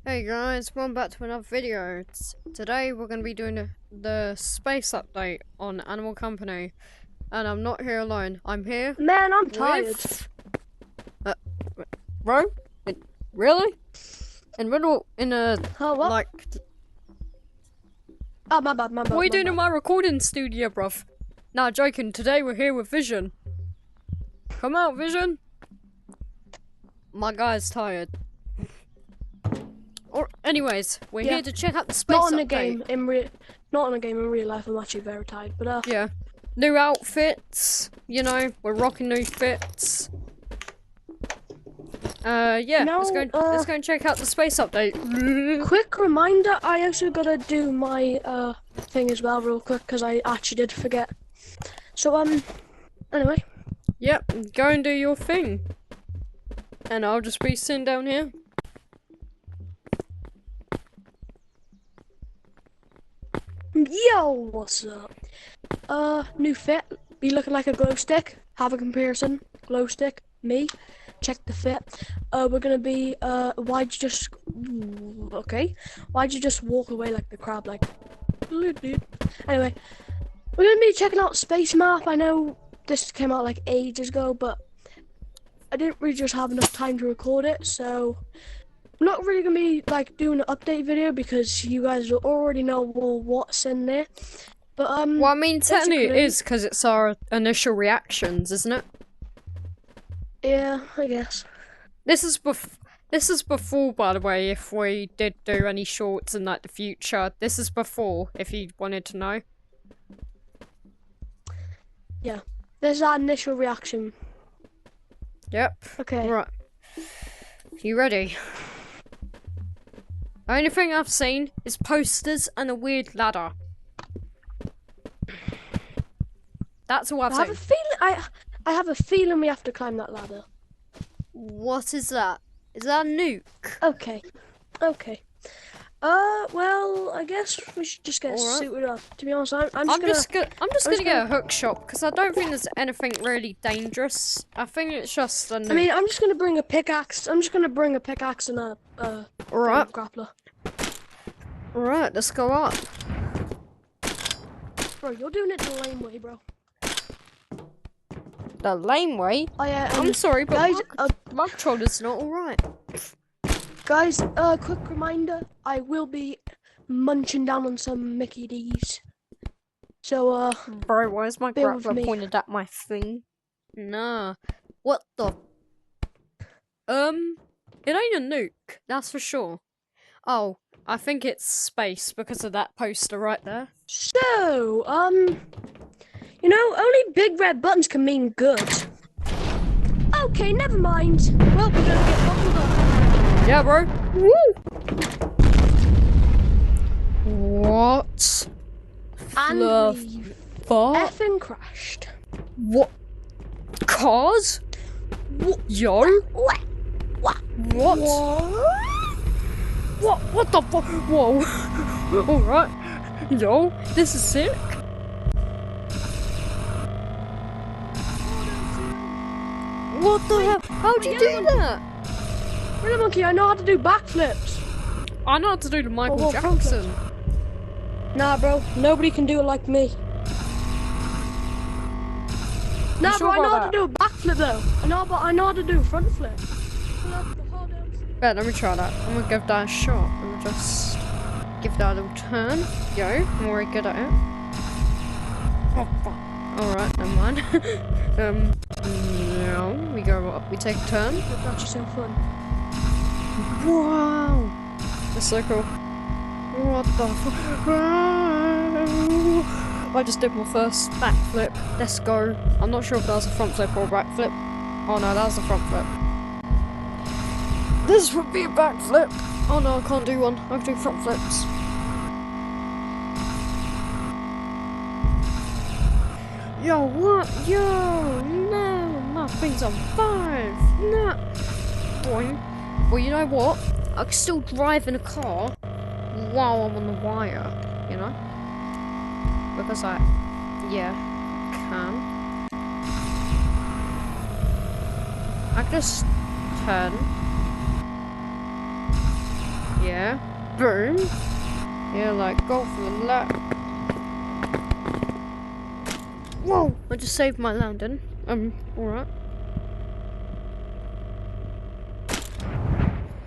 Hey guys, welcome back to another video. Today we're going to be doing the space update on Animal Company. And I'm not here alone. I'm here Man, I'm tired. with... Bro? Really? In a... Oh, what? Like... Oh, my bad. What are you doing in my recording studio, bruv? Nah, joking. Today we're here with Vision. Come out, Vision. My guy's tired. Anyways, we're here to check out the space Not in a update. game in real life. I'm actually very tired, but Yeah. New outfits, you know, we're rocking new fits. Yeah, No, let's go and check out the space update. quick reminder, I also gotta do my thing as well real quick, because I actually did forget. So, anyway. Yep, go and do your thing. And I'll just be sitting down here. Yo, what's up? New fit. Be looking like a glow stick. Have a comparison. Glow stick. Me. Check the fit. We're gonna be, why'd you just... Okay. Why'd you just walk away like the crab, like... Anyway. We're gonna be checking out Space Map. I know this came out like ages ago, but I didn't really just have enough time to record it, so... I'm not really gonna be like doing an update video because you guys already know what's in there. But Well, I mean, technically it is because it's our initial reactions, isn't it? Yeah, I guess. This is before, by the way, if we did do any shorts in like the future. This is before, if you wanted to know. Yeah, there's our initial reaction. Yep. Okay. Right. You ready? The only thing I've seen is posters and a weird ladder. That's all I've seen. I have a feeling we have to climb that ladder. What is that? Is that a nuke? Okay. Okay. Well, I guess we should just get suited up. To be honest, I'm just gonna get a hook shot because I don't think there's anything really dangerous. I think it's just a nuke. I mean, I'm just gonna bring a pickaxe. I'm just gonna bring a pickaxe and a grappler. Alright, let's go up. Bro, you're doing it the lame way, bro. The lame way? Oh yeah. I'm sorry, but guys, my controller's not alright. Guys, quick reminder, I will be munching down on some Mickey D's. So, Bro, why is my bear with grappler me. pointed at my thing? Nah. What the? It ain't a nuke, that's for sure. Oh, I think it's space because of that poster right there. So, you know, only big red buttons can mean good. Okay, never mind. Well, we're gonna get bubbled up. Yeah, bro. Woo! What? And the we fuck? effing crashed. What? Cars? Yo? What? What? What the fuck? Whoa. Alright. Yo, this is sick. What the hell? How'd you do that? Really, monkey, I know how to do backflips. I know how to do the Michael well, Jackson. Nah, bro, nobody can do it like me. Nah, sure bro, I know about how to do a backflip though. I know how to do a front flip. Bet, let me try that. I'm gonna give that a shot. I'm gonna just give that a little turn. Yo, I'm already good at it. Oh, fuck. Alright, never mind. No, we go up, we take a turn. That's actually so fun. Wow! That's so cool. What the fuck? I just did my first backflip. Let's go. I'm not sure if that was a front flip or a backflip. Oh no, that was a front flip. This would be a backflip. Oh no, I can't do one. I can do front flips. Yo, what? Yo, no, my thing's on 5. No. Boy. Well, you know what? I can still drive in a car while I'm on the wire, you know? Because I, yeah, can. I can just turn. Yeah. Boom. Yeah, like go for the lap. Whoa! I just saved my landing. Alright.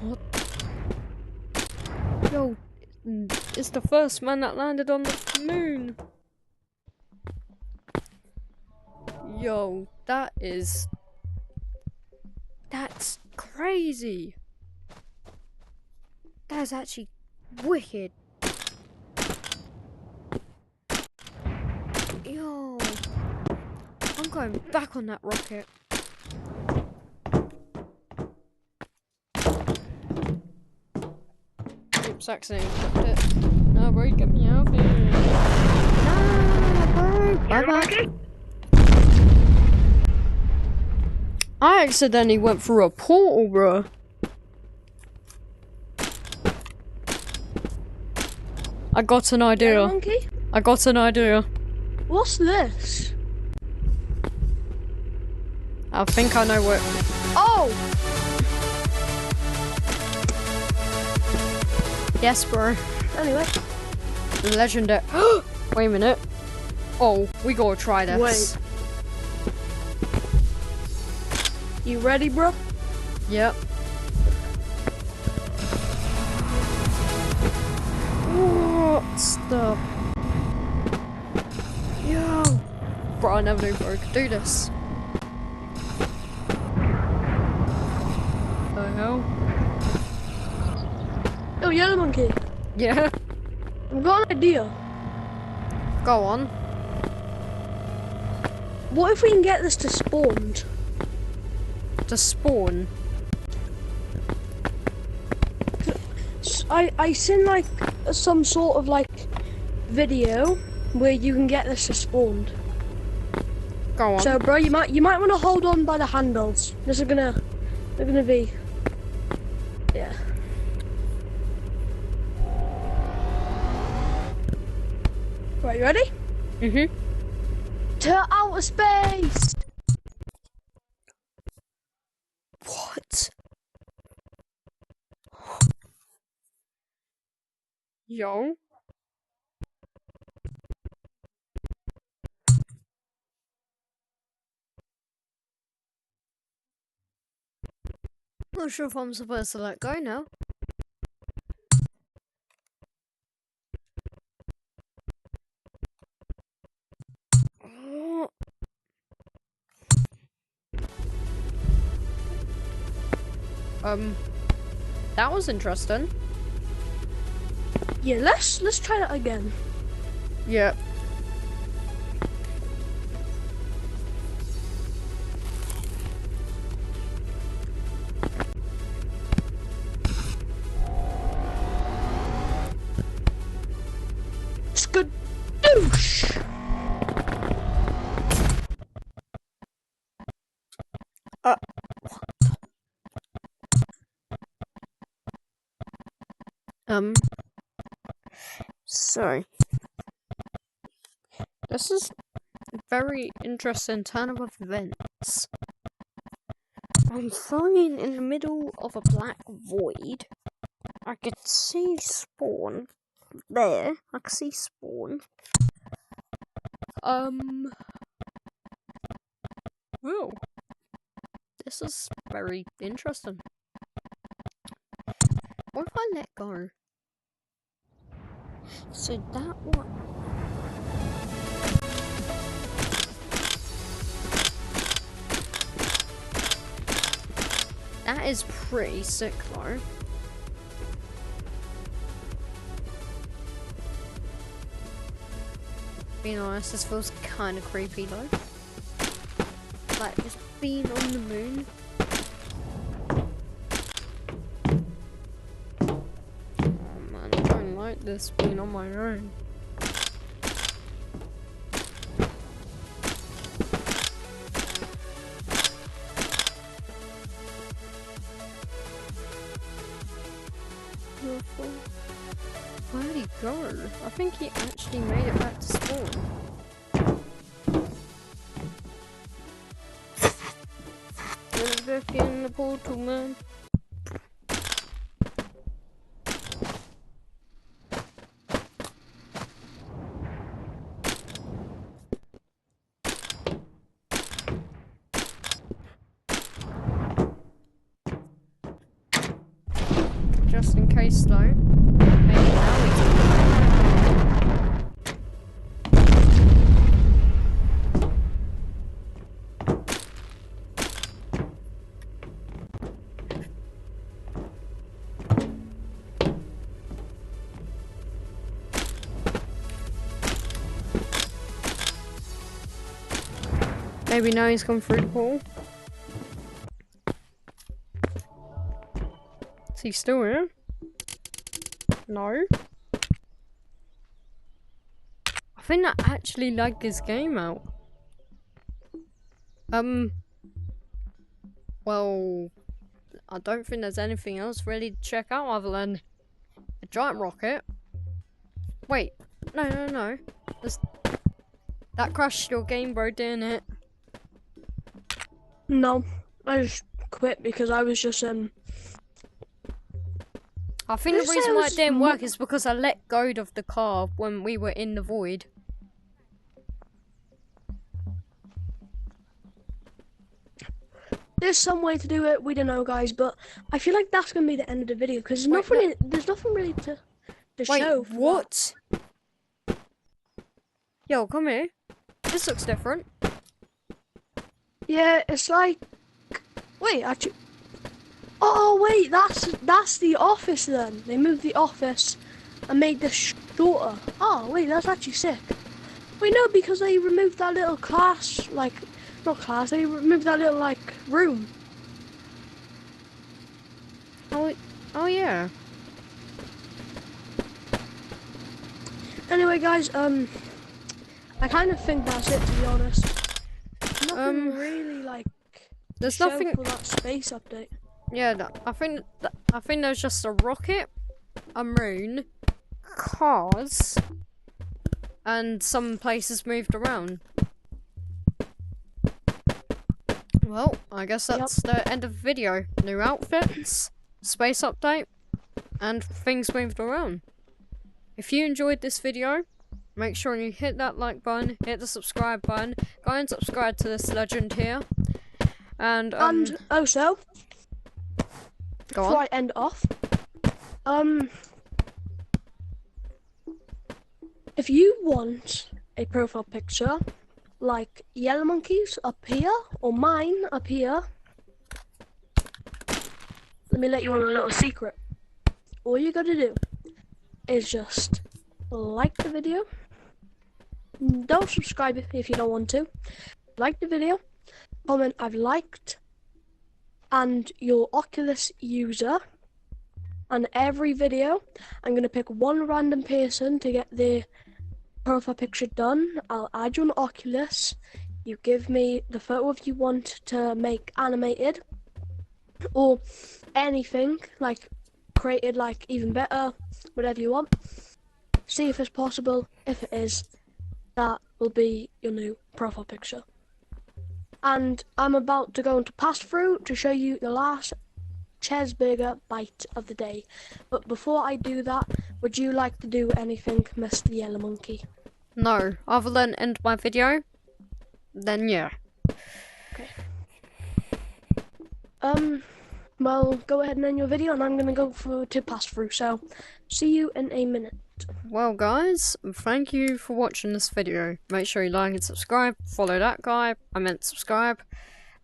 What? Yo, it's the first man that landed on the moon. Yo, that's crazy. That's actually wicked. Yo, I'm going back on that rocket. Oops, accidentally clipped it. No, bro, get me out of here. Nah, bro. Bye-bye. I accidentally went through a portal, bro. I got an idea. Monkey? I got an idea. What's this? I think I know what. Oh! Yes, bro. Anyway. Legendary. Wait a minute. Oh, we gotta try this. Wait. You ready, bro? Yep. What's the... Yo! Bro, I never knew bro could do this. The hell? Oh, Yellow Monkey. Yeah. I've got an idea. Go on. What if we can get this to spawn? To spawn. I seen like some sort of like video where you can get this to spawn. Go on. So, bro, you might want to hold on by the handles. They're gonna be, yeah. Right, you ready? Mhm. To outer space. What? Yo. Not sure if I'm supposed to let go now. Oh. That was interesting. Yeah, let's try that again. Yep. Skadoosh! So this is a very interesting turn of events. I'm flying in the middle of a black void. I could see spawn there. I can see spawn. Well, this is very interesting. What if I let go? So that one. That is pretty sick though. Being honest, this feels kind of creepy though. Like just being on the moon. Oh man, I don't like this being on my own. Where'd he go? I think he actually made it back to spawn. We're back in the portal, man. just in case though. Maybe now we can. Maybe now he's come through the pool. Is he still here? No. I think that actually lagged his game out. Well, I don't think there's anything else really to check out other than a giant rocket. Wait, no. That crashed your game, bro, didn't it? No, I just quit because I was just I think the reason why it didn't work is because I let go of the car when we were in the void. There's some way to do it. We don't know, guys, but I feel like that's gonna be the end of the video because there's nothing really to show. Wait, what? Yo, come here. This looks different. Yeah, it's like. Wait, actually. Oh wait, that's the office then. They moved the office and made this shorter. Oh wait, that's actually sick. Wait, no, because they removed that little class, like, not class. They removed that little like room. Oh yeah. Anyway, guys, I kind of think that's it, to be honest. Nothing really like. There's show nothing for that space update. Yeah, I think there's just a rocket, a moon, cars, and some places moved around. Well, I guess that's the end of the video. New outfits, space update, and things moved around. If you enjoyed this video, make sure you hit that like button, hit the subscribe button, go and subscribe to this legend here. And also, go before on. I end off, if you want a profile picture like Yellow Monkey's up here or mine up here, let me let you in a little secret. All you gotta do is just like the video. Don't subscribe if you don't want to. Like the video, comment I've liked, and your Oculus user. And every video, I'm going to pick one random person to get the profile picture done. I'll add you on Oculus. You give me the photo if you want to make animated or anything, like created like even better, whatever you want. See if it's possible. If it is, that will be your new profile picture. And I'm about to go into pass through to show you the last cheeseburger bite of the day. But before I do that, would you like to do anything, Mr. Yellow Monkey? No, other than end my video, then yeah. Okay. Well, go ahead and end your video, and I'm gonna go to pass through. So, see you in a minute. Well guys, thank you for watching this video. Make sure you like and subscribe. Follow that guy. I meant subscribe.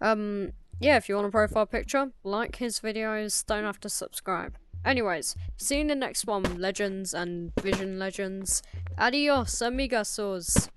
Yeah, if you want a profile picture, like his videos, don't have to subscribe. Anyways, see you in the next one, Legends and Vision Legends. Adios, amigos.